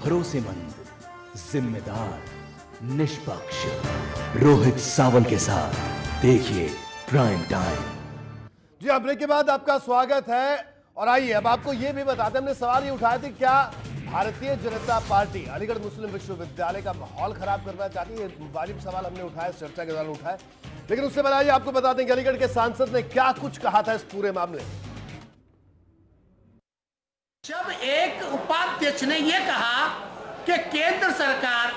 भरोसेमंद, जिम्मेदार, निष्पक्ष रोहित सावल के साथ देखिए प्राइम टाइम। जी हाँ, ब्रेक के बाद आपका स्वागत है। और आइए अब आपको ये भी बताते हैं, हमने सवाल ये उठाए थे, क्या भारतीय जनता पार्टी अलीगढ़ मुस्लिम विश्वविद्यालय का माहौल खराब करना चाहती है? ये वाजिब सवाल हमने उठाया, इस चर्चा के दौरान उठाया। लेकिन उससे पहले आपको बता दें कि अलीगढ़ के सांसद ने क्या कुछ कहा था इस पूरे मामले। जब एक उपाध्यक्ष ने यह कहा कि केंद्र सरकार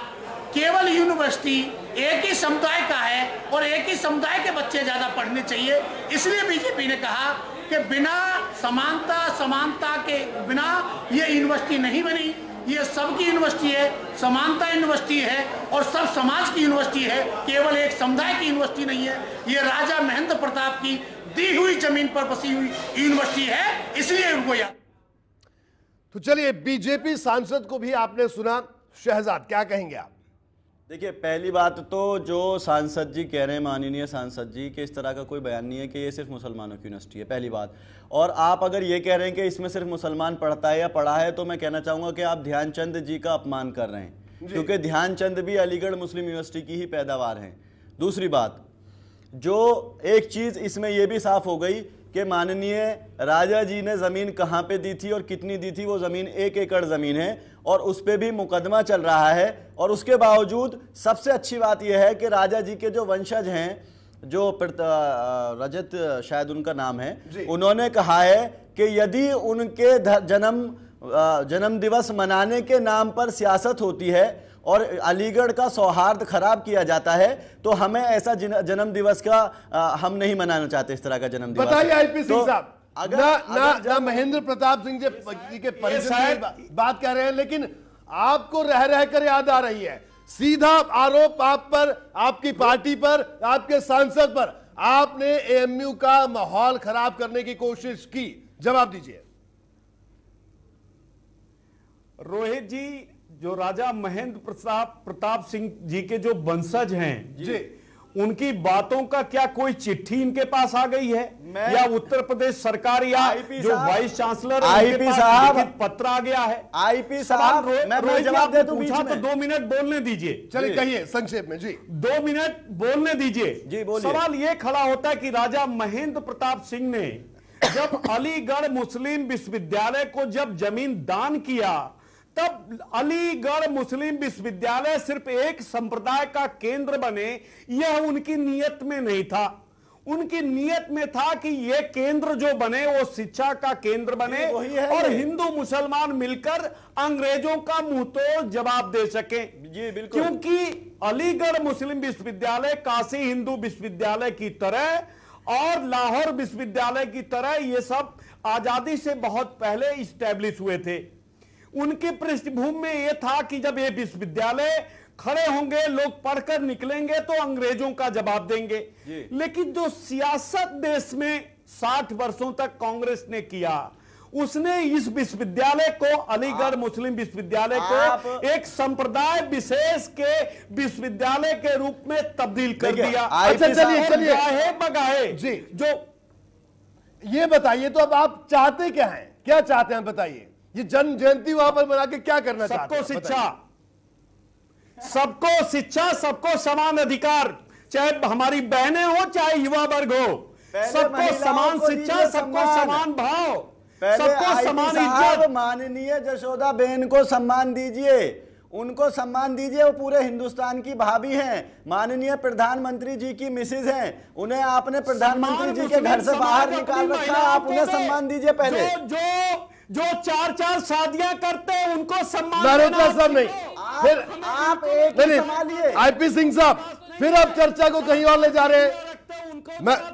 केवल यूनिवर्सिटी एक ही समुदाय का है और एक ही समुदाय के बच्चे ज्यादा पढ़ने चाहिए, इसलिए बीजेपी ने कहा कि बिना समानता के बिना ये यूनिवर्सिटी नहीं बनी। ये सबकी यूनिवर्सिटी है, समानता यूनिवर्सिटी है और सब समाज की यूनिवर्सिटी है, केवल एक समुदाय की यूनिवर्सिटी नहीं है। ये राजा महेंद्र प्रताप की दी हुई जमीन पर बसी हुई यूनिवर्सिटी है, इसलिए उनको याद। तो चलिए, बीजेपी सांसद को भी आपने सुना। शहजाद, क्या कहेंगे आप? देखिए, पहली बात तो जो सांसद जी कह रहे हैं, माननीय सांसद जी, कि इस तरह का कोई बयान नहीं है कि ये सिर्फ मुसलमानों की यूनिवर्सिटी है, पहली बात। और आप अगर ये कह रहे हैं कि इसमें सिर्फ मुसलमान पढ़ता है या पढ़ा है, तो मैं कहना चाहूँगा कि आप ध्यानचंद जी का अपमान कर रहे हैं, क्योंकि ध्यानचंद भी अलीगढ़ मुस्लिम यूनिवर्सिटी की ही पैदावार हैं। दूसरी बात, जो एक चीज़ इसमें यह भी साफ हो गई कि माननीय राजा जी ने ज़मीन कहाँ पे दी थी और कितनी दी थी। वो ज़मीन 1 एकड़ ज़मीन है और उस पर भी मुकदमा चल रहा है। और उसके बावजूद सबसे अच्छी बात यह है कि राजा जी के जो वंशज हैं, जो रजत शायद उनका नाम है, उन्होंने कहा है कि यदि उनके जन्म दिवस मनाने के नाम पर सियासत होती है और अलीगढ़ का सौहार्द खराब किया जाता है, तो हमें ऐसा जन्म दिवस का हम नहीं मनाना चाहते, इस तरह का जन्म दिवस। बताइए आईपी सिंह साहब, ना महेंद्र प्रताप सिंह जी के परिजन बात कह रहे हैं, लेकिन आपको रह रह कर याद आ रही है सीधा आरोप आप पर, आपकी पार्टी पर, आपके सांसद पर। आपने एएमयू का माहौल खराब करने की कोशिश की, जवाब दीजिए। रोहित जी, जो राजा महेंद्र प्रताप सिंह जी के जो वंशज हैं जी, उनकी बातों का क्या कोई चिट्ठी इनके पास आ गई है, या उत्तर प्रदेश सरकार या जो वाइस चांसलर आईपी साहब पत्र आ गया है? आईपी साहब, मैं जवाब दे दूं, पूछा तो 2 मिनट बोलने दीजिए। चलिए कहिए संक्षेप में जी। 2 मिनट बोलने दीजिए जी, बोलिए। सवाल ये खड़ा होता है कि राजा महेंद्र प्रताप सिंह ने जब अलीगढ़ मुस्लिम विश्वविद्यालय को जब जमीन दान किया, तब अलीगढ़ मुस्लिम विश्वविद्यालय सिर्फ एक संप्रदाय का केंद्र बने, यह उनकी नीयत में नहीं था। उनकी नीयत में था कि यह केंद्र जो बने वो शिक्षा का केंद्र बने और हिंदू मुसलमान मिलकर अंग्रेजों का मुंहतोड़ जवाब दे सके। जी बिल्कुल, क्योंकि अलीगढ़ मुस्लिम विश्वविद्यालय काशी हिंदू विश्वविद्यालय की तरह और लाहौर विश्वविद्यालय की तरह ये सब आजादी से बहुत पहले इस्टेब्लिश हुए थे। उनकी पृष्ठभूमि में यह था कि जब ये विश्वविद्यालय खड़े होंगे, लोग पढ़कर निकलेंगे तो अंग्रेजों का जवाब देंगे। लेकिन जो सियासत देश में 60 वर्षों तक कांग्रेस ने किया, उसने इस विश्वविद्यालय को, अलीगढ़ मुस्लिम विश्वविद्यालय को एक संप्रदाय विशेष के विश्वविद्यालय के रूप में तब्दील कर दिया। अच्छा चलिए बगाहे जी, जो ये बताइए, तो अब आप चाहते क्या हैं, क्या चाहते हैं बताइए? ये जन्म जयंती वहां पर मना के क्या करना चाहते हैं? सबको शिक्षा, सबको समान अधिकार, चाहे हमारी बहनें हो चाहे युवा वर्ग हो, सबको समान शिक्षा, सबको समान भाव, सबको समान इज्जत। माननीय जशोदा बेन को सम्मान दीजिए, उनको सम्मान दीजिए, वो पूरे हिंदुस्तान की भाभी हैं, माननीय प्रधानमंत्री जी की मिसेज हैं, उन्हें आपने प्रधानमंत्री जी के घर से बाहर निकाल रखा, आप उन्हें सम्मान दीजिए। पहले जो 4 शादियां करते हैं उनको सम्मान साहब नहीं, फिर आप एक ही संभालिए। आईपी सिंह साहब, फिर आप चर्चा को कहीं और ले जा रहे हैं।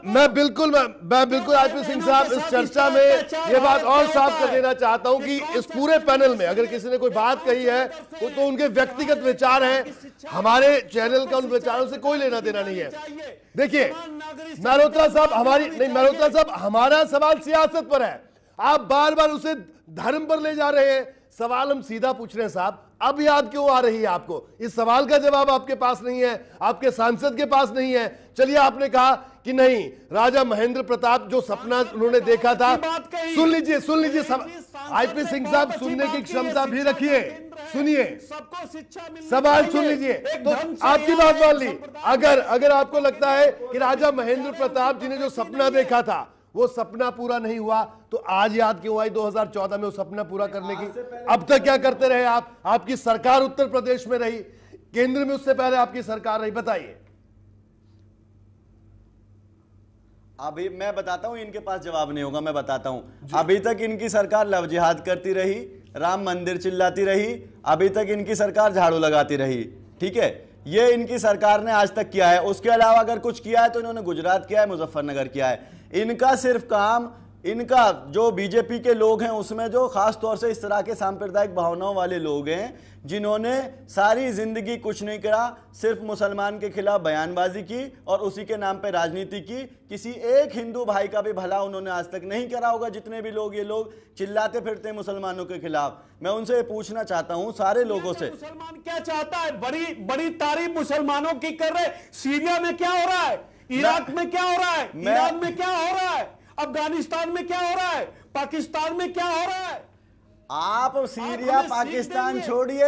मैं बिल्कुल आईपी सिंह साहब, इस चर्चा में ये बात और साफ कर देना चाहता हूं कि इस पूरे पैनल में अगर किसी ने कोई बात कही है तो उनके व्यक्तिगत विचार हैं, हमारे चैनल का उन विचारों से कोई लेना देना नहीं है। देखिए मल्होत्रा साहब, हमारा सवाल सियासत पर है, आप बार बार उसे धर्म पर ले जा रहे हैं। सवाल हम सीधा पूछ रहे हैं साहब, अब याद क्यों आ रही है आपको? इस सवाल का जवाब आपके पास नहीं है, आपके सांसद के पास नहीं है। चलिए, आपने कहा कि नहीं, राजा महेंद्र प्रताप जो सपना उन्होंने देखा था, सुन लीजिए आईपी सिंह साहब, सुनने की क्षमता भी रखिए, सुनिए, सबको शिक्षा मिलनी सवाल चाहिए। सुन लीजिए। एक तो ढंग से आपकी न्याय, बात मान ली, संप्रदाय अगर आपको लगता है कि राजा महेंद्र प्रताप जी ने जो सपना देखा था वो सपना पूरा नहीं हुआ, तो आज याद क्यों आई 2014 में वो सपना पूरा करने की? अब तक क्या करते रहे आप? आपकी सरकार उत्तर प्रदेश में रही, केंद्र में उससे पहले आपकी सरकार रही, बताइए। अभी मैं बताता हूं, इनके पास जवाब नहीं होगा, मैं बताता हूं। अभी तक इनकी सरकार लव जिहाद करती रही, राम मंदिर चिल्लाती रही, अभी तक इनकी सरकार झाड़ू लगाती रही, ठीक है? ये इनकी सरकार ने आज तक किया है। उसके अलावा अगर कुछ किया है तो इन्होंने गुजरात किया है, मुजफ्फरनगर किया है। इनका सिर्फ काम, इनका जो बीजेपी के लोग हैं उसमें जो खास तौर से इस तरह के सांप्रदायिक भावनाओं वाले लोग हैं जिन्होंने सारी जिंदगी कुछ नहीं करा, सिर्फ मुसलमान के खिलाफ बयानबाजी की और उसी के नाम पे राजनीति की। किसी एक हिंदू भाई का भी भला उन्होंने आज तक नहीं करा होगा। जितने भी लोग, ये लोग चिल्लाते फिरते हैं मुसलमानों के खिलाफ, मैं उनसे ये पूछना चाहता हूं सारे लोगों से, मुसलमान क्या चाहता है? बड़ी बड़ी तारीफ मुसलमानों की कर रहे। सीरिया में क्या हो रहा है? इराक में क्या हो रहा है? ईरान में क्या हो रहा है? अफगानिस्तान में क्या हो रहा है? पाकिस्तान में क्या हो रहा है? आप सीरिया पाकिस्तान छोड़िए,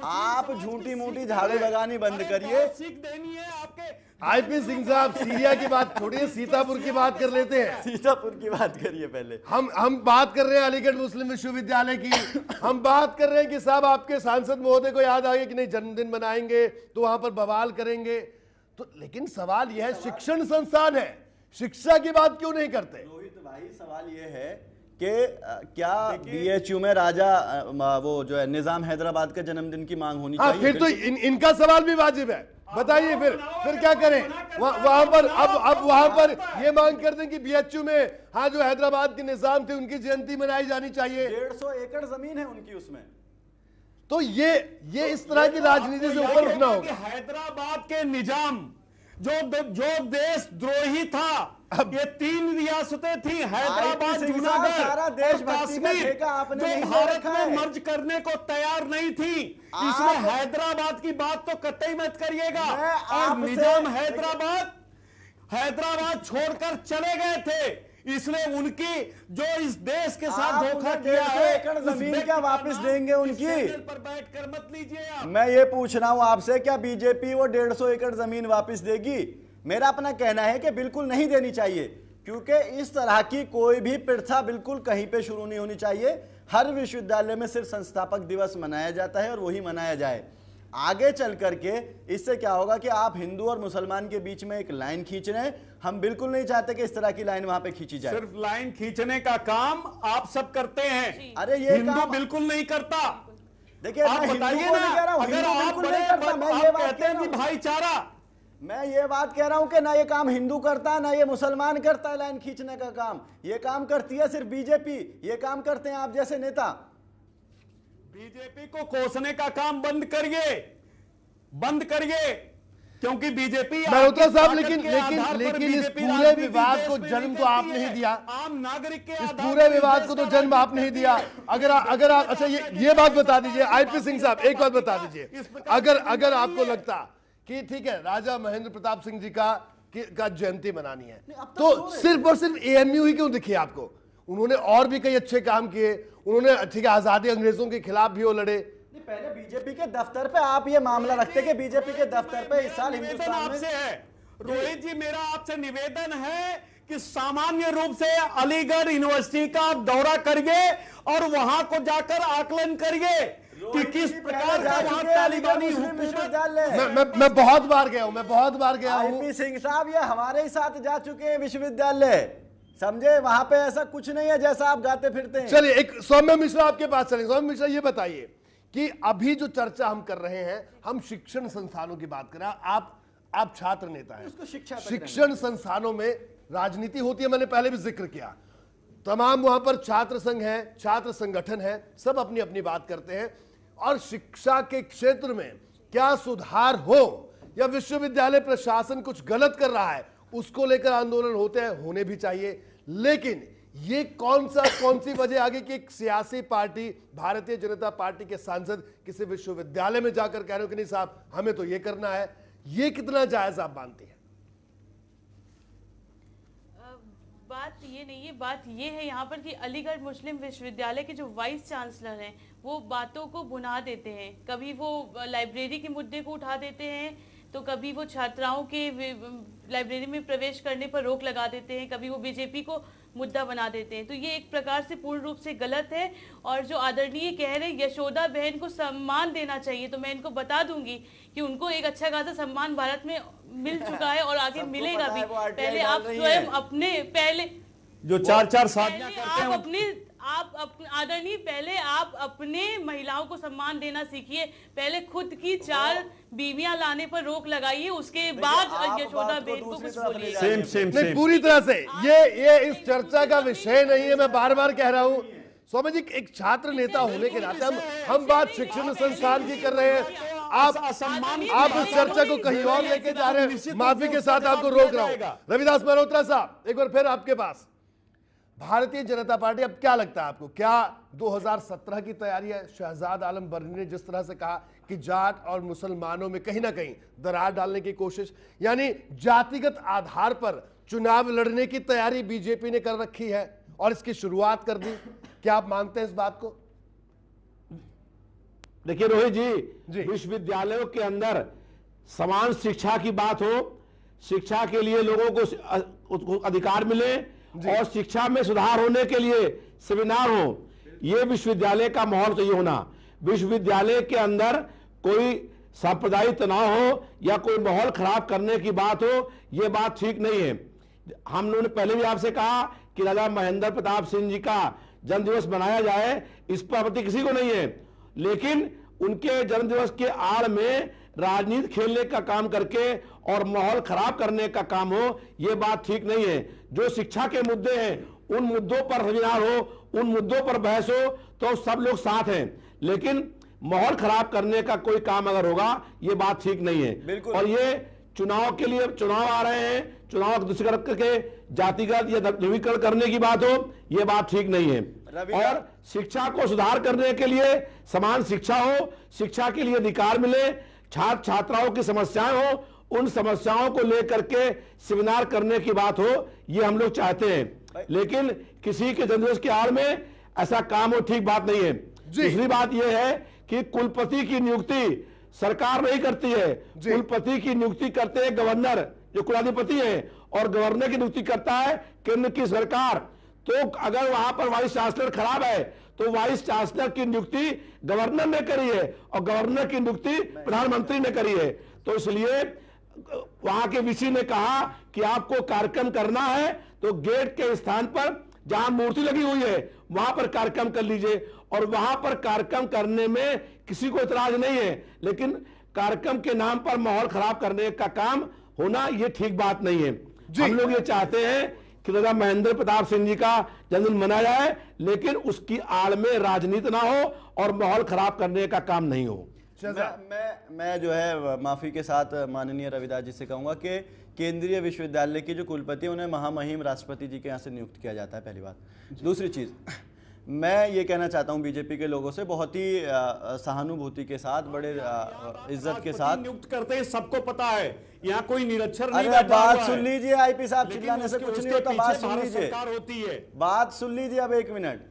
आप झूठी मूठी झाड़ू लगानी बंद करिए। सीख देनी है आपके। आईपी सिंह साहब, सीरिया की बात छोड़िए, सीतापुर की बात कर लेते हैं। सीतापुर की बात करिए पहले। हम बात कर रहे हैं अलीगढ़ मुस्लिम विश्वविद्यालय की। हम बात कर रहे हैं कि साहब आपके सांसद महोदय को याद आ गया कि नहीं, जन्मदिन मनाएंगे तो वहां पर बवाल करेंगे, तो लेकिन सवाल यह है, शिक्षण संस्थान है, शिक्षा की बात क्यों नहीं करते? रोहित भाई, सवाल ये है कि क्या बीएचयू में राजा वो जो है निजाम हैदराबाद के जन्मदिन की मांग होनी चाहिए? फिर तो इनका सवाल भी वाजिब है। बताइए फिर क्या करें? वहां पर अब वहां पर ये मांग कर दें कि बीएचयू में, हाँ, जो हैदराबाद के निजाम थे उनकी जयंती मनाई जानी चाहिए। 150 एकड़ जमीन है उनकी उसमें। तो ये इस तरह की राजनीति से ऊपर उठना होगा। हैदराबाद के निजाम जो देशद्रोही था, ये 3 रियासतें थी, हैदराबाद, जूनागढ़ सारा और देश कश्मीर, जो भारत में मर्ज करने को तैयार नहीं थी। इसलिए हैदराबाद की बात तो कतई मत करिएगा। और निजाम हैदराबाद छोड़कर चले गए थे, इसलिए उनकी जो इस देश के साथ धोखा किया है, एकड़ जमीन क्या वापस देंगे उनकी? पर बैठकर मत लीजिए आप। मैं ये पूछ रहा हूं आपसे, क्या बीजेपी वो 150 एकड़ जमीन वापस देगी? मेरा अपना कहना है कि बिल्कुल नहीं देनी चाहिए, क्योंकि इस तरह की कोई भी प्रथा बिल्कुल कहीं पे शुरू नहीं होनी चाहिए। हर विश्वविद्यालय में सिर्फ संस्थापक दिवस मनाया जाता है और वही मनाया जाए। आगे चल करके इससे क्या होगा कि आप हिंदू और मुसलमान के बीच में एक लाइन खींच रहे हैं। हम बिल्कुल नहीं चाहते कि इस तरह की लाइन वहां पे खींची जाए। सिर्फ लाइन खींचने का काम आप सब करते हैं, अरे ये हिंदू काम बिल्कुल नहीं करता। देखिए, आप बताइए ना, अगर आप कहते हैं कि भाईचारा, मैं ये बात कह रहा हूं कि ना ये काम हिंदू करता है ना ये मुसलमान करता है लाइन खींचने का काम। ये काम करती है सिर्फ बीजेपी, ये काम करते हैं आप जैसे नेता। बीजेपी को कोसने का काम बंद करिए, क्योंकि बीजेपी मल्होत्रा साहब, लेकिन इस पूरे विवाद को जन्म तो आपने ही दिया। आम नागरिक के इस पूरे विवाद को तो जन्म आपने ही दिया। अगर आप अच्छा ये बात बता दीजिए आईपी सिंह साहब, एक बात बता दीजिए, अगर आपको लगता कि ठीक है राजा महेंद्र प्रताप सिंह जी का जयंती मनानी है, तो सिर्फ और सिर्फ एएमयू ही क्यों दिखे आपको? उन्होंने और भी कई अच्छे काम किए, उन्होंने ठीक है आजादी अंग्रेजों के खिलाफ भी वो लड़े। पहले बीजेपी के दफ्तर पे आप ये मामला रखते कि बीजेपी के दफ्तर पे इस साल हिंदुस्तान आपसे है रोहित जी, मेरा आपसे निवेदन है कि सामान्य रूप से अलीगढ़ यूनिवर्सिटी का आप दौरा करिए और वहां को जाकर आकलन करिए कि किस प्रकार का तालिबानी विश्वविद्यालय। मैं बहुत बार गया हूं, आईपी सिंह साहब ये हमारे ही साथ जा चुके हैं विश्वविद्यालय, समझे? वहां पे ऐसा कुछ नहीं है जैसा आप गाते फिरते हैं। चलिए, एक सौम्य मिश्रा आपके पास चलेंगे। सौम्य मिश्रा, ये बताइए कि अभी जो चर्चा हम कर रहे हैं, हम शिक्षण संस्थानों की बात कर रहे हैं। आप छात्र नेता हैं, शिक्षण संस्थानों में राजनीति होती है, मैंने पहले भी जिक्र किया। तमाम वहां पर छात्र संघ है, छात्र संगठन है, सब अपनी अपनी बात करते हैं। और शिक्षा के क्षेत्र में क्या सुधार हो या विश्वविद्यालय प्रशासन कुछ गलत कर रहा है, उसको लेकर आंदोलन होते हैं, होने भी चाहिए। लेकिन ये कौन सी वजह आ गई कि एक सियासी पार्टी भारतीय जनता पार्टी के सांसद किसी विश्वविद्यालय में जाकर कह रहे हो कि नहीं साहब हमें तो ये करना है, ये कितना जायज आप मानती हैं? बात ये नहीं है, बात ये है यहाँ पर कि अलीगढ़ मुस्लिम विश्वविद्यालय के जो वाइस चांसलर हैं वो बातों को भुना देते हैं। कभी वो लाइब्रेरी के मुद्दे को उठा देते हैं, तो कभी वो छात्राओं के लाइब्रेरी में प्रवेश करने पर रोक लगा देते हैं, कभी वो बीजेपी को मुद्दा बना देते हैं। तो ये एक प्रकार से पूर्ण रूप से गलत है। और जो आदरणीय कह रहे हैं यशोदा बहन को सम्मान देना चाहिए, तो मैं इनको बता दूंगी कि उनको एक अच्छा खासा सम्मान भारत में मिल चुका है और आगे मिलेगा भी। पहले आप स्वयं अपने जो 4-4 शादियां करते हैं आप आदरणीय पहले आप अपने महिलाओं को सम्मान देना सीखिए। पहले खुद की 4 बीवियां लाने पर रोक लगाइए, उसके बाद यशोदा बहन को कुछ बोलिए। नहीं, पूरी तरह से ये इस चर्चा का विषय नहीं है। मैं बार बार कह रहा हूं स्वामी जी, एक छात्र नेता होने के नाते हम बात शिक्षण संस्थान की कर रहे हैं। आप इस चर्चा को कहीं और लेके जा रहे हैं। माफी के साथ आपको रोक रहा हूं। रविदास मल्होत्रा साहब, एक बार फिर आपके पास। भारतीय जनता पार्टी, अब क्या लगता है आपको, क्या 2017 की तैयारी है? शहजाद आलम बर्नी ने जिस तरह से कहा कि जाट और मुसलमानों में कहीं ना कहीं दरार डालने की कोशिश, यानी जातिगत आधार पर चुनाव लड़ने की तैयारी बीजेपी ने कर रखी है और इसकी शुरुआत कर दी। क्या आप मानते हैं इस बात को? देखिए रोहित जी, विश्वविद्यालयों के अंदर समान शिक्षा की बात हो, शिक्षा के लिए लोगों को अधिकार मिले और शिक्षा में सुधार होने के लिए सेमिनार हो, ये विश्वविद्यालय का माहौल चाहिए होना। विश्वविद्यालय के अंदर कोई सांप्रदायिक तनाव हो या कोई माहौल खराब करने की बात हो, ये बात ठीक नहीं है। हम लोगों ने पहले भी आपसे कहा कि राजा महेंद्र प्रताप सिंह जी का जन्मदिवस मनाया जाए, इस पर आपत्ति किसी को नहीं है, लेकिन उनके जन्मदिवस के आड़ में राजनीति खेलने का काम करके और माहौल खराब करने का काम हो, यह बात ठीक नहीं है। जो शिक्षा के मुद्दे हैं उन मुद्दों पर सेमिनार हो, उन मुद्दों पर बहस हो, तो सब लोग साथ हैं, लेकिन माहौल खराब करने का कोई काम अगर होगा ये बात ठीक नहीं है। और ये चुनाव के लिए चुनाव आ रहे हैं, चुनाव दुष्कर्म करके जातिगत या ध्रुवीकरण करने की बात हो, यह बात ठीक नहीं है। और शिक्षा को सुधार करने के लिए समान शिक्षा हो, शिक्षा के लिए अधिकार मिले, छात्र छात्राओं की समस्याएं हो, उन समस्याओं को लेकर के सेमिनार करने की बात हो, ये हम लोग चाहते हैं। लेकिन किसी के जन्मदिवस की आड़ में ऐसा काम हो, ठीक बात नहीं है। दूसरी बात यह है कि कुलपति की नियुक्ति सरकार नहीं करती है, कुलपति की नियुक्ति करते हैं गवर्नर जो कुलाधिपति है, और गवर्नर की नियुक्ति करता है केंद्र की सरकार। तो अगर वहां पर वाइस चांसलर खराब है तो वाइस चांसलर की नियुक्ति गवर्नर ने करी है और गवर्नर की नियुक्ति प्रधानमंत्री ने करी है। तो इसलिए वहां के वीसी ने कहा कि आपको कार्यक्रम करना है तो गेट के स्थान पर जहां मूर्ति लगी हुई है वहां पर कार्यक्रम कर लीजिए, और वहां पर कार्यक्रम करने में किसी को इतराज नहीं है, लेकिन कार्यक्रम के नाम पर माहौल खराब करने का काम होना यह ठीक बात नहीं है। हम लोग ये चाहते हैं कि राजा महेंद्र प्रताप सिंह जी का जन्मदिन मनाया जाए, लेकिन उसकी आड़ में राजनीति ना हो और माहौल खराब करने का काम नहीं हो। मैं जो है माफी के साथ माननीय रविदास जी से कहूंगा कि केंद्रीय विश्वविद्यालय की जो कुलपति है उन्हें महामहिम राष्ट्रपति जी के यहाँ से नियुक्त किया जाता है, पहली बात। दूसरी चीज, मैं ये कहना चाहता हूँ बीजेपी के लोगों से बहुत ही सहानुभूति के साथ, बड़े इज्जत के साथ नियुक्त करते हैं, सबको पता है, यहाँ कोई निरक्षर नहीं। अरे बात सुन लीजिए, आईपी साहब चिल्लाने से कुछ नहीं होता, बात सुन लीजिए, बात सुन लीजिए। अब 1 मिनट,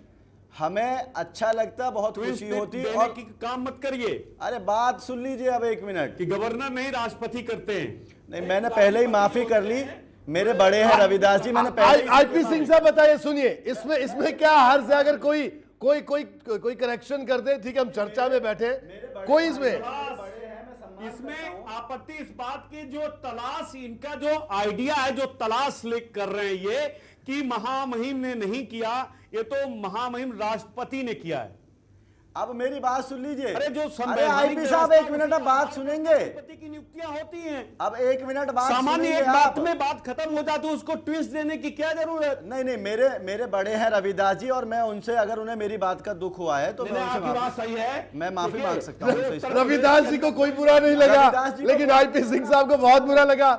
हमें अच्छा लगता, बहुत खुशी होती, और काम मत करिए। अरे बात सुन लीजिए अब 1 मिनट, कि गवर्नर नहीं राष्ट्रपति करते हैं। नहीं, मैंने पहले ही माफी कर ली, मेरे बड़े हैं रविदास जी, मैंने पहले। आईपी सिंह साहब बताइए, सुनिए, इसमें क्या हर्ज है अगर कोई करेक्शन कर दे? ठीक है, हम चर्चा में बैठे, कोई इसमें आपत्ति इस बात की जो तलाश, इनका जो आइडिया है, जो तलाश कर रहे हैं ये कि महामहिम ने नहीं किया, ये तो महामहिम राष्ट्रपति ने किया है। अब मेरी बात सुन लीजिए। अरे जो आईपी साहब 1 मिनट अब बात सुनेंगे, राष्ट्रपति की नियुक्तियां होती हैं। अब 1 मिनट बात सामान्य एक बात में बात खत्म हो जाती है, उसको ट्विस्ट देने की क्या जरूरत? नहीं, मेरे बड़े हैं रविदास जी, और मैं उनसे, अगर उन्हें मेरी बात का दुख हुआ है तो आपकी बात सही है, मैं माफी मांग सकता हूँ। रविदास जी को कोई बुरा नहीं लगा, लेकिन आईपी सिंह साहब को बहुत बुरा लगा।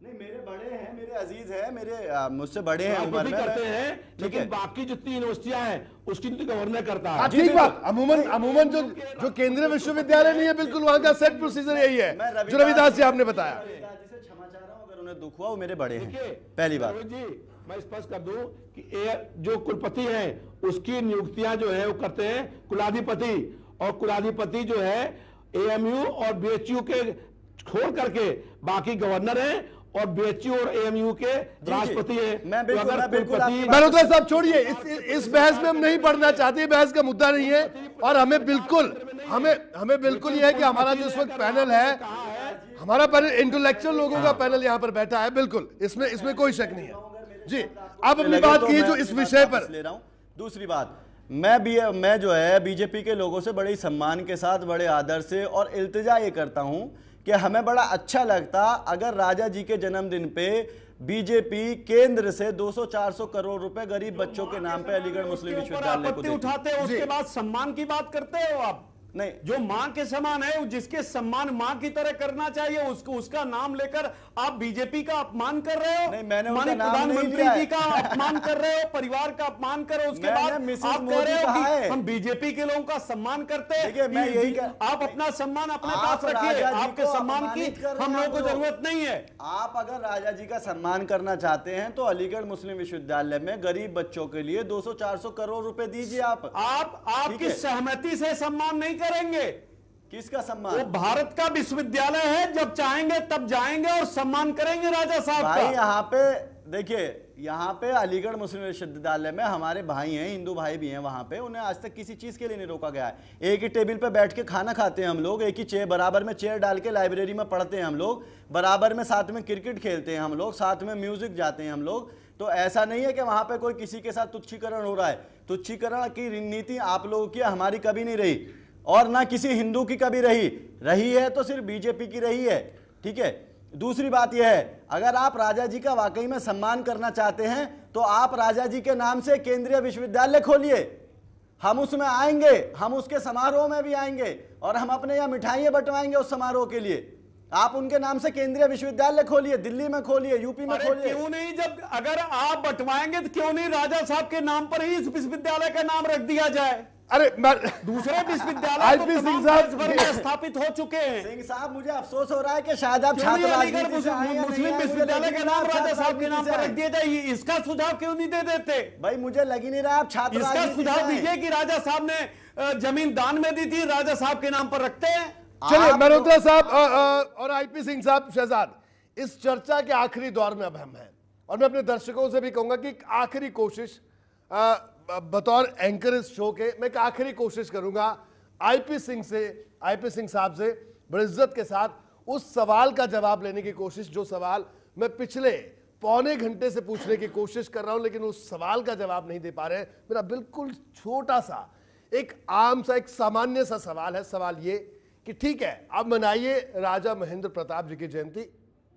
नहीं, मेरे बड़े हैं, मेरे अजीज है, मेरे मुझसे बड़े हैं उम्र में, करते हैं, लेकिन बाकी जितनी यूनिवर्सिटियां हैं उसकी नीति गवर्नर करता है। ठीक बात। अमूमन जो केंद्रीय विश्वविद्यालय नहीं है, बिल्कुल वहां का सेट प्रोसीजर यही है जो रविदास जी आपने बताया। क्षमा चाह रहा हूं अगर उन्हें दुख हुआ, वो मेरे बड़े हैं। पहली बात जी मैं स्पष्ट कर दूं कि जो कुलपति हैं उसकी नियुक्तियां जो है वो करते हैं कुलाधिपति, और कुलाधिपति जो है एएमयू और बीएचयू के छोड़ करके बाकी गवर्नर हैं, और बीएचयू और एएमयू के राष्ट्रपति हैं। मल्होत्रा साहब छोड़िए, इस बहस में हम नहीं पढ़ना चाहते, बहस का मुद्दा नहीं है। और हमें बिल्कुल यह है कि हमारा जो इस वक्त पैनल है, हमारा पैनल इंटेलेक्चुअल लोगों का पैनल यहाँ पर बैठा है, बिल्कुल इसमें कोई शक नहीं है जी। अब अपनी बात की जो इस विषय पर ले रहा हूं। दूसरी बात, मैं जो है बीजेपी के लोगों से बड़े सम्मान के साथ, बड़े आदर से और इल्तिजा ये करता हूं कि हमें बड़ा अच्छा लगता अगर राजा जी के जन्मदिन पे बीजेपी केंद्र से 200-400 करोड़ रुपए गरीब बच्चों के नाम पे अलीगढ़ मुस्लिम विश्वविद्यालय को उठाते हैं, उसके बाद सम्मान की बात करते हो आप। नहीं, जो मां के समान है, जिसके सम्मान मां की तरह करना चाहिए, उसका नाम लेकर आप बीजेपी का अपमान कर रहे हो। नहीं, मैंने उनका नाम प्रधानमंत्री जी का अपमान कर रहे हो, परिवार का अपमान कर रहे हो, उसके बाद आप कह रहे हो कि हम बीजेपी के लोगों का सम्मान करते हैं। मैं यही आप अपना सम्मान अपने पास रखिए, आपके सम्मान की हम लोगों को जरूरत नहीं है। आप अगर राजा जी का सम्मान करना चाहते हैं तो अलीगढ़ मुस्लिम विश्वविद्यालय में गरीब बच्चों के लिए 200-400 करोड़ रुपए दीजिए। आपकी सहमति से सम्मान नहीं करेंगे। किसका सम्मान? वो भारत का विश्वविद्यालय है, जब चाहेंगे तब जाएंगे और सम्मान करेंगे राजा साहब का। भाई यहाँ पे देखिए, यहाँ पे अलीगढ़ मुस्लिम विश्वविद्यालय में हमारे भाई हैं, हिंदू भाई भी हैं वहां पे, उन्हें आज तक किसी चीज के लिए नहीं रोका गया है। एक ही टेबल पे बैठ के खाना खाते हैं हम लोग, एक ही चेयर बराबर में चेयर डाल के लाइब्रेरी में पढ़ते हैं हम लोग, बराबर में साथ में क्रिकेट खेलते हैं हम लोग, साथ में म्यूजिक जाते हैं हम लोग। तो ऐसा नहीं है कि वहां पे कोई किसी के साथ तुच्छीकरण हो रहा है। तुच्छीकरण की नीति आप लोगों की, हमारी कभी नहीं रही, और ना किसी हिंदू की कभी रही है तो सिर्फ बीजेपी की रही है। ठीक है। दूसरी बात यह है, अगर आप राजा जी का वाकई में सम्मान करना चाहते हैं तो आप राजा जी के नाम से केंद्रीय विश्वविद्यालय खोलिए, हम उसमें आएंगे, हम उसके समारोह में भी आएंगे और हम अपने यहाँ मिठाइयां बंटवाएंगे उस समारोह के लिए। आप उनके नाम से केंद्रीय विश्वविद्यालय खोलिए, दिल्ली में खोलिए, यूपी में खोलिए। क्यों नहीं? जब अगर आप बंटवाएंगे तो क्यों नहीं राजा साहब के नाम पर ही इस विश्वविद्यालय का नाम रख दिया जाए? अरे दूसरे विश्वविद्यालय तो सिंह साहब स्थापित हो चुके हैं। सिंह साहब, मुझे अफसोस हो रहा है कि शायद आप छात्र राजनीति से आए हैं, मुस्लिम विश्वविद्यालय का नाम राजा साहब के नाम पर रख दिया जाए, इसका सुझाव क्यों नहीं दे देते? भाई मुझे लग ही नहीं रहा आप छात्र इसका सुझाव दीजिए कि राजा साहब ने जमीन दान में दी थी, राजा साहब के नाम पर रखते हैं। चलिए मल्होत्रा साहब और आईपी सिंह साहब, शहजाद, इस चर्चा के आखिरी दौर में अब हम हैं, और मैं अपने दर्शकों से भी कहूंगा कि आखिरी कोशिश, बतौर एंकर इस शो के, मैं एक आखिरी कोशिश करूंगा आईपी सिंह साहब से बड़ी इज्जत के साथ उस सवाल का जवाब लेने की कोशिश, जो सवाल मैं पिछले पौने घंटे से पूछने की कोशिश कर रहा हूं, लेकिन उस सवाल का जवाब नहीं दे पा रहे हैं। मेरा बिल्कुल छोटा सा, एक आम सा, एक सामान्य सा सवाल है। सवाल ये कि ठीक है, अब मनाइए राजा महेंद्र प्रताप जी की जयंती,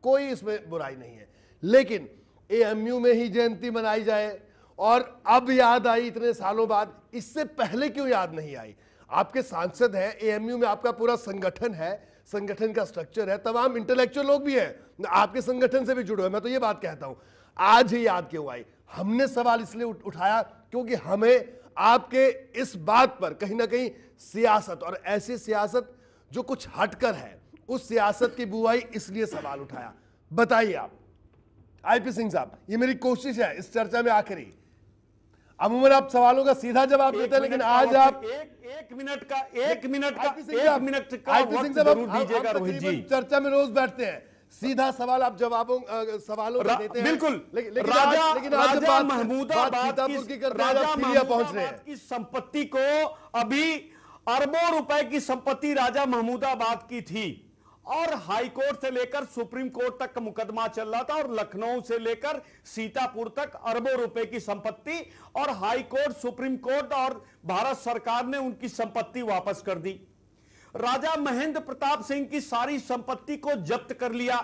कोई इसमें बुराई नहीं है, लेकिन एएमयू में ही जयंती मनाई जाए, और अब याद आई इतने सालों बाद, इससे पहले क्यों याद नहीं आई? आपके सांसद हैं, एएमयू में आपका पूरा संगठन है, संगठन का स्ट्रक्चर है, तमाम इंटेलेक्चुअल लोग भी हैं, आपके संगठन से भी जुड़े हुए। मैं तो ये बात कहता हूं, आज ही याद क्यों आई? हमने सवाल इसलिए उठाया क्योंकि हमें आपके इस बात पर कहीं ना कहीं सियासत, और ऐसी सियासत जो कुछ हटकर है, उस सियासत की बुआई, इसलिए सवाल उठाया। बताइए आप आईपी सिंह साहब, ये मेरी कोशिश है इस चर्चा में आखिरी। अमूमन आप सवालों का सीधा जवाब देते हैं, लेकिन आज आप एक मिनट का वक्त जरूर दीजिएगा रोहित जी। चर्चा में रोज बैठते हैं, सीधा सवाल आप सवालों का देते हैं। बिल्कुल। लेकिन आज बात सीतापुर की करते हैं, आप सीरिया पहुंच रहे हैं। की संपत्ति को, अभी अरबों रुपए की संपत्ति राजा महमूदाबाद की थी, और हाई कोर्ट से लेकर सुप्रीम कोर्ट तक का मुकदमा चल रहा था, और लखनऊ से लेकर सीतापुर तक अरबों रुपए की संपत्ति, और हाई कोर्ट, सुप्रीम कोर्ट और भारत सरकार ने उनकी संपत्ति वापस कर दी। राजा महेंद्र प्रताप सिंह की सारी संपत्ति को जब्त कर लिया।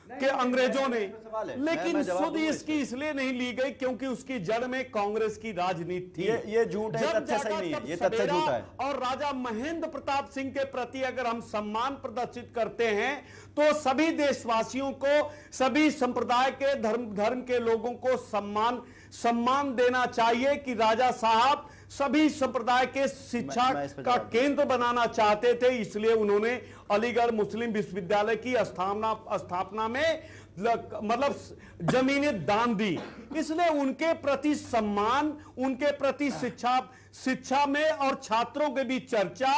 कि अंग्रेजों ने, सवाल है। लेकिन मैं जवाब सुध दूंगा इसकी इसलिए नहीं ली गई क्योंकि उसकी जड़ में कांग्रेस की राजनीति थी। ये झूठ है, तथ्य सही नहीं है, ये तथ्य झूठ है। और राजा महेंद्र प्रताप सिंह के प्रति अगर हम सम्मान प्रदर्शित करते हैं तो सभी देशवासियों को, सभी संप्रदाय के धर्म के लोगों को सम्मान देना चाहिए कि राजा साहब सभी संप्रदाय के शिक्षा का केंद्र बनाना चाहते थे, इसलिए उन्होंने अलीगढ़ मुस्लिम विश्वविद्यालय की स्थापना में मतलब जमीनें दान दी। इसलिए उनके प्रति सम्मान, उनके प्रति शिक्षा में और छात्रों के बीच चर्चा,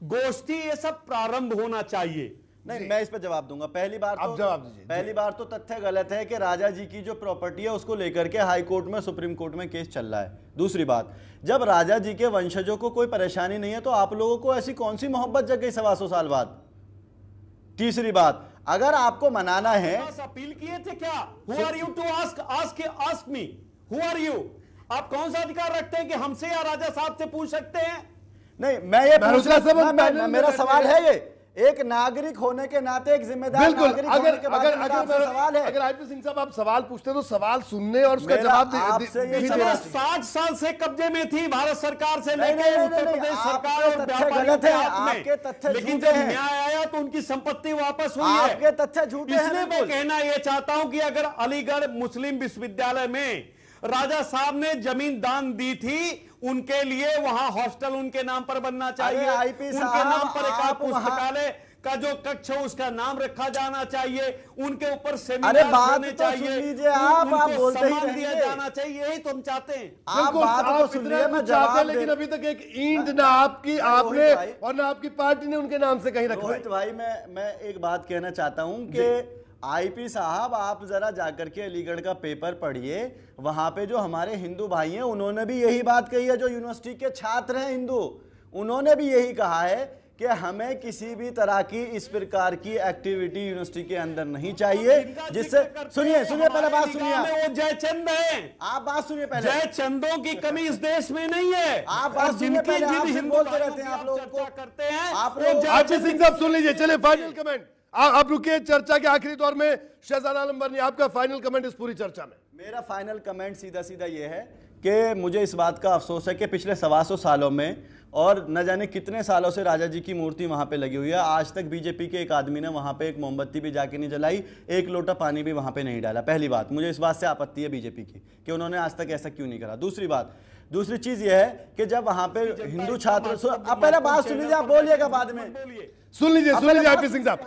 गोष्ठी, ये सब प्रारंभ होना चाहिए। नहीं, मैं इस पर जवाब दूंगा। पहली बार तो तथ्य गलत है कि राजा जी की जो प्रॉपर्टी है उसको लेकर के हाई कोर्ट में, सुप्रीम कोर्ट में केस चल रहा है। दूसरी बात, जब राजा जी के वंशजों को कोई परेशानी नहीं है तो आप लोगों को ऐसी कौन सी मोहब्बत जग गई 125 साल बाद? तीसरी बात, अगर आपको मनाना है, अपील किए थे क्या? Who are you to ask me? Who are you? आप कौन सा अधिकार रखते हैं कि हमसे या राजा साहब से पूछ सकते हैं? नहीं, मैं ये मेरा सवाल है, ये एक नागरिक होने के नाते, एक जिम्मेदार नागरिक होने के नाते सवाल है। अगर आईपी सिंह साहब आप सवाल पूछते हैं तो सवाल सुनने और उसका जवाब देना। 60 साल से कब्जे में थी भारत सरकार से लेकर उत्तर प्रदेश सरकार और व्यापारियों के हाथ में, लेकिन जब न्याय आया तो उनकी संपत्ति वापस हुई है। आपके तथ्य झूठे हैं। इसलिए मैं कहना यह चाहता हूं कि अगर अलीगढ़ मुस्लिम विश्वविद्यालय में राजा साहब ने जमीन दान दी थी, उनके लिए वहां हॉस्टल उनके नाम पर बनना चाहिए, उनके नाम पर एक पुस्तकालय का जो कक्ष है उसका नाम रखा जाना चाहिए, उनके ऊपर सेमिनार होने चाहिए, आप उनको सम्मान दिया जाना चाहिए। यही तो हम चाहते हैं। आप बात तो सुन लीजिए, मैं जवाब दे, लेकिन अभी तक एक ईंट ना आपकी आपने और ना आपकी पार्टी ने उनके नाम से कहीं रखा। रोहित भाई, मैं एक बात कहना चाहता हूं कि आईपी साहब, आप जरा जाकर के अलीगढ़ का पेपर पढ़िए। वहां पे जो हमारे हिंदू भाई हैं उन्होंने भी यही बात कही है, जो यूनिवर्सिटी के छात्र हैं हिंदू, उन्होंने भी यही कहा है कि हमें किसी भी तरह की इस प्रकार की एक्टिविटी यूनिवर्सिटी के अंदर नहीं चाहिए, जिससे सुनिए पहले बात सुनिए। वो जयचंद है, आप बात सुनिए पहले। जयचंदों की कमी इस देश में नहीं है। आप बात सुनिए पहले, आप बोलते रहते हैं, आप लोग करते हैं। आईपी सिंह साहब सुन लीजिए, चलिए फाइनल कमेंट। आप रुकिए, चर्चा के आखिरी दौर में शहजादा आलम बरनी, आपका फाइनल कमेंट इस पूरी चर्चा में। मेरा फाइनल कमेंट सीधा ये है कि मुझे इस बात का अफसोस है कि पिछले 125 सालों में और न जाने कितने सालों से राजा जी की मूर्ति वहां पे लगी हुई है, आज तक बीजेपी के एक आदमी ने वहां पे एक मोमबत्ती भी जाके नहीं जलाई, एक लोटा पानी भी वहां पे नहीं डाला। पहली बात, मुझे इस बात से आपत्ति है बीजेपी की कि उन्होंने आज तक ऐसा क्यों नहीं करा। दूसरी चीज यह है कि जब वहां पे हिंदू छात्र, आप पहले बात सुन लीजिए, आप बोलिएगा बाद में। सुन लीजिए आईपी सिंह साहब।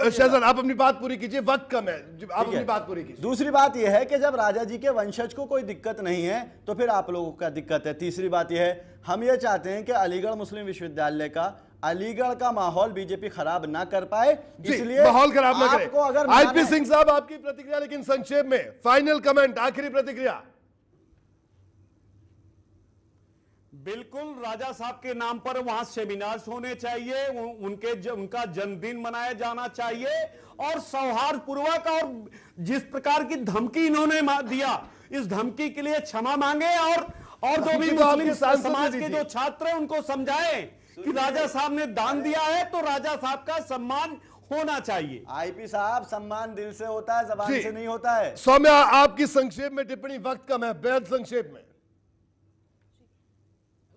शहजाद, आप अपनी बात पूरी कीजिए, वक्त कम है, आप अपनी बात पूरी कीजिए। दूसरी बात यह है कि जब राजा जी के वंशज को कोई दिक्कत नहीं है तो फिर आप लोगों का दिक्कत है। तीसरी बात यह है, हम ये चाहते हैं कि अलीगढ़ मुस्लिम विश्वविद्यालय का, अलीगढ़ का माहौल बीजेपी खराब ना कर पाए, इसलिए माहौल खराब ना करे। आईपी सिंह साहब, आपकी प्रतिक्रिया लेकिन संक्षेप में, फाइनल कमेंट, आखिरी प्रतिक्रिया। बिल्कुल, राजा साहब के नाम पर वहां सेमिनार्स होने चाहिए, उनका जन्मदिन मनाया जाना चाहिए और सौहार्दपूर्वक, और जिस प्रकार की धमकी इन्होंने दिया, इस धमकी के लिए क्षमा मांगे और जो भी मुस्लिम समाज के जो छात्र हैं उनको समझाएं कि राजा साहब ने दान दिया है तो राजा साहब का सम्मान होना चाहिए। आईपी साहब, सम्मान दिल से होता है, जबान से नहीं होता है। सौम्या, आपकी संक्षेप में टिप्पणी, वक्त कम है, बेहद संक्षेप में।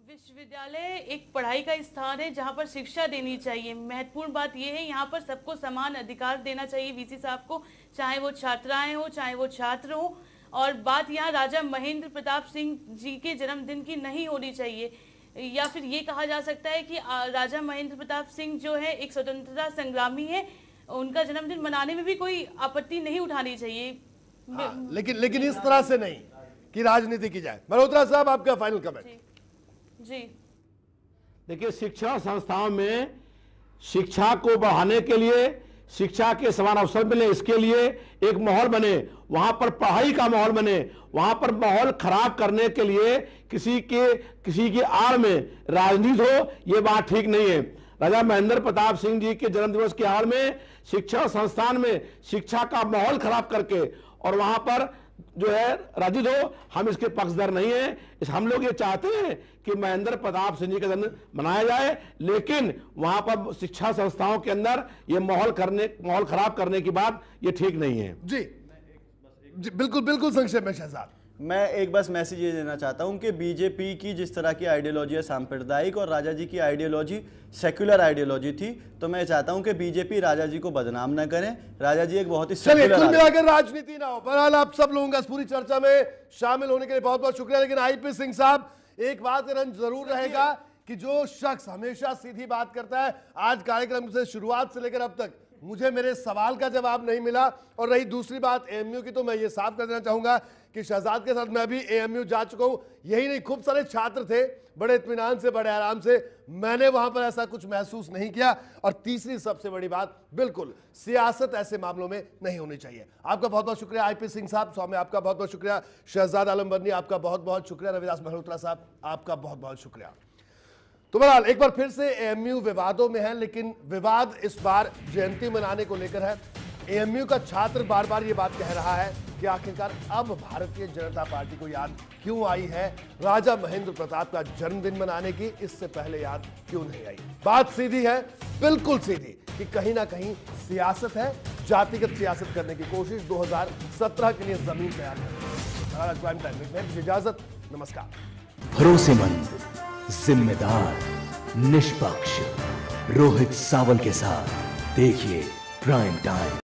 विश्वविद्यालय एक पढ़ाई का स्थान है जहां पर शिक्षा देनी चाहिए। महत्वपूर्ण बात यह है, यहाँ पर सबको समान अधिकार देना चाहिए वीसी साहब को, चाहे वो छात्राएं हो चाहे वो छात्र हो। और बात यहाँ राजा महेंद्र प्रताप सिंह जी के जन्मदिन की नहीं होनी चाहिए, या फिर ये कहा जा सकता है कि राजा महेंद्र प्रताप सिंह जो है एक स्वतंत्रता संग्रामी है, उनका जन्मदिन मनाने में भी कोई आपत्ति नहीं उठानी चाहिए। लेकिन इस तरह से नहीं कि राजनीति की जाए। मल्होत्रा साहब, आपका फाइनल कमेंट। जी, देखिए, शिक्षा संस्थाओं में शिक्षा को बढ़ाने के लिए, शिक्षा के समान अवसर मिले, इसके लिए एक माहौल बने, वहां पर पढ़ाई का माहौल बने। वहां पर माहौल खराब करने के लिए किसी की आड़ में राजनीति हो, यह बात ठीक नहीं है। राजा महेंद्र प्रताप सिंह जी के जन्मदिवस की आड़ में शिक्षा संस्थान में शिक्षा का माहौल खराब करके और वहां पर जो है राजी दो, हम इसके पक्षधर नहीं है। हम लोग ये चाहते हैं कि महेंद्र प्रताप सिंह जी का जन्म मनाया जाए, लेकिन वहां पर शिक्षा संस्थाओं के अंदर ये माहौल खराब करने की बात ये ठीक नहीं है। जी बिल्कुल बिल्कुल संक्षेप में शहजाद। मैं एक बस मैसेज ये देना चाहता हूं कि बीजेपी की जिस तरह की आइडियोलॉजी है सांप्रदायिक, और राजा जी की आइडियोलॉजी सेक्युलर आइडियोलॉजी थी, तो मैं चाहता हूं कि बीजेपी राजा जी को बदनाम ना करें। राजा जी एक बहुत ही कुल मिलाकर राजनीति ना हो। बहरहाल आप सब लोगों का इस पूरी चर्चा में शामिल होने के लिए बहुत बहुत शुक्रिया। लेकिन आईपी सिंह साहब, एक बात रंज जरूर रहेगा कि जो शख्स हमेशा सीधी बात करता है, आज कार्यक्रम से शुरुआत से लेकर अब तक मुझे मेरे सवाल का जवाब नहीं मिला। और रही दूसरी बात एएमयू की, तो मैं ये साफ कर देना चाहूंगा कि शहजाद के साथ मैं भी एएमयू जा चुका हूं। यही नहीं, खूब सारे छात्र थे, बड़े इत्मीनान से, बड़े आराम से, मैंने वहां पर ऐसा कुछ महसूस नहीं किया। और तीसरी सबसे बड़ी बात, बिल्कुल सियासत ऐसे मामलों में नहीं होनी चाहिए। आपका बहुत बहुत शुक्रिया आईपी सिंह साहब, स्वामी आपका बहुत बहुत शुक्रिया, शहजाद आलम बर्नी आपका बहुत बहुत शुक्रिया, रविदास मल्होत्रा साहब आपका बहुत बहुत शुक्रिया। तो बहरहाल एक बार फिर से एएमयू विवादों में है, लेकिन विवाद इस बार जयंती मनाने को लेकर है। एएमयू का छात्र बार बार ये बात कह रहा है कि आखिरकार अब भारतीय जनता पार्टी को याद क्यों आई है राजा महेंद्र प्रताप का जन्मदिन मनाने की, इससे पहले याद क्यों नहीं आई। बात सीधी है, बिल्कुल सीधी, कि कहीं ना कहीं सियासत है, जातिगत सियासत करने की कोशिश 2017 के लिए जमीन तैयार करने। क्राइम टाइम में इजाजत, नमस्कार। भरोसेमंद, जिम्मेदार, निष्पक्ष रोहित सावल के साथ देखिए प्राइम टाइम।